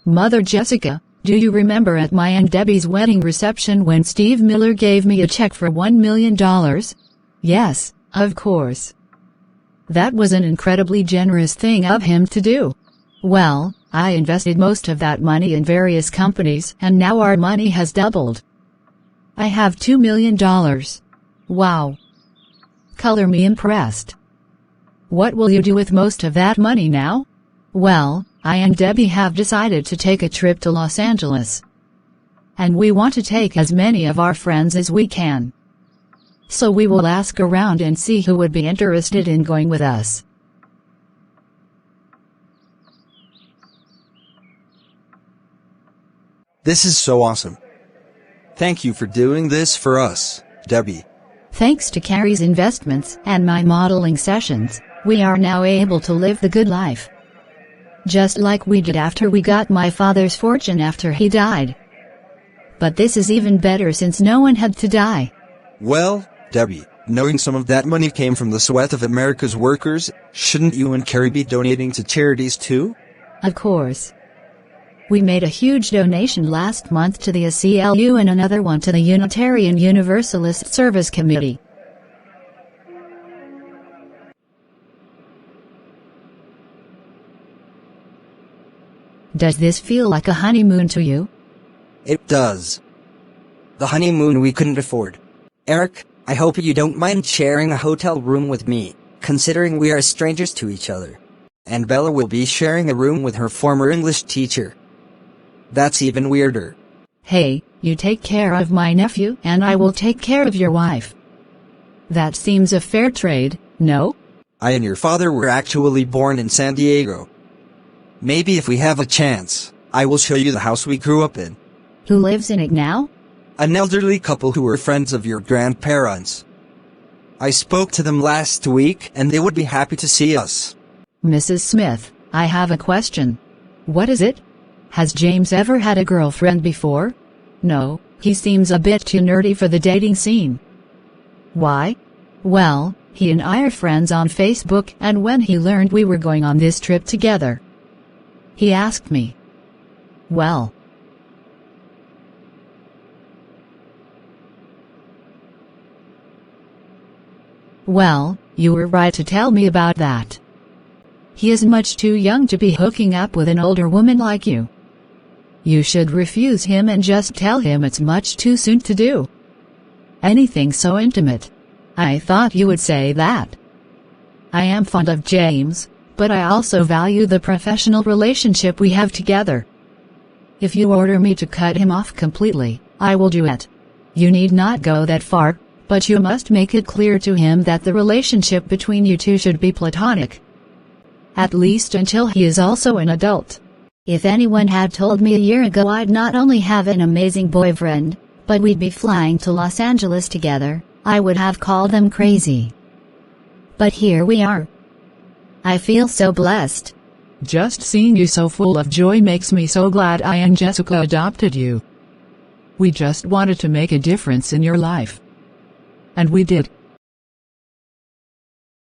Mother Jessica, do you remember at my Aunt Debbie's wedding reception when Steve Miller gave me a check for $1 million? Yes, of course. That was an incredibly generous thing of him to do. Well, I invested most of that money in various companies and now our money has doubled. I have $2 million. Wow. Color me impressed. What will you do with most of that money now? Well, I and Debbie have decided to take a trip to Los Angeles. And we want to take as many of our friends as we can. So we will ask around and see who would be interested in going with us. This is so awesome. Thank you for doing this for us, Debbie. Thanks to Carrie's investments and my modeling sessions, we are now able to live the good life. Just like we did after we got my father's fortune after he died. But this is even better since no one had to die. Well, Debbie, knowing some of that money came from the sweat of America's workers, shouldn't you and Carrie be donating to charities too? Of course. We made a huge donation last month to the ACLU and another one to the Unitarian Universalist Service Committee. Does this feel like a honeymoon to you? It does. The honeymoon we couldn't afford. Eric, I hope you don't mind sharing a hotel room with me, considering we are strangers to each other. And Bella will be sharing a room with her former English teacher. That's even weirder. Hey, you take care of my nephew and I will take care of your wife. That seems a fair trade, no? I and your father were actually born in San Diego. Maybe if we have a chance, I will show you the house we grew up in. Who lives in it now? An elderly couple who were friends of your grandparents. I spoke to them last week and they would be happy to see us. Mrs. Smith, I have a question. What is it? Has James ever had a girlfriend before? No, he seems a bit too nerdy for the dating scene. Why? Well, he and I are friends on Facebook and when he learned we were going on this trip together, he asked me. Well, you were right to tell me about that. He is much too young to be hooking up with an older woman like you. You should refuse him and just tell him it's much too soon to do anything so intimate. I thought you would say that. I am fond of James, but I also value the professional relationship we have together. If you order me to cut him off completely, I will do it. You need not go that far, but you must make it clear to him that the relationship between you two should be platonic. At least until he is also an adult. If anyone had told me a year ago I'd not only have an amazing boyfriend, but we'd be flying to Los Angeles together, I would have called them crazy. But here we are. I feel so blessed. Just seeing you so full of joy makes me so glad I and Jessica adopted you. We just wanted to make a difference in your life. And we did.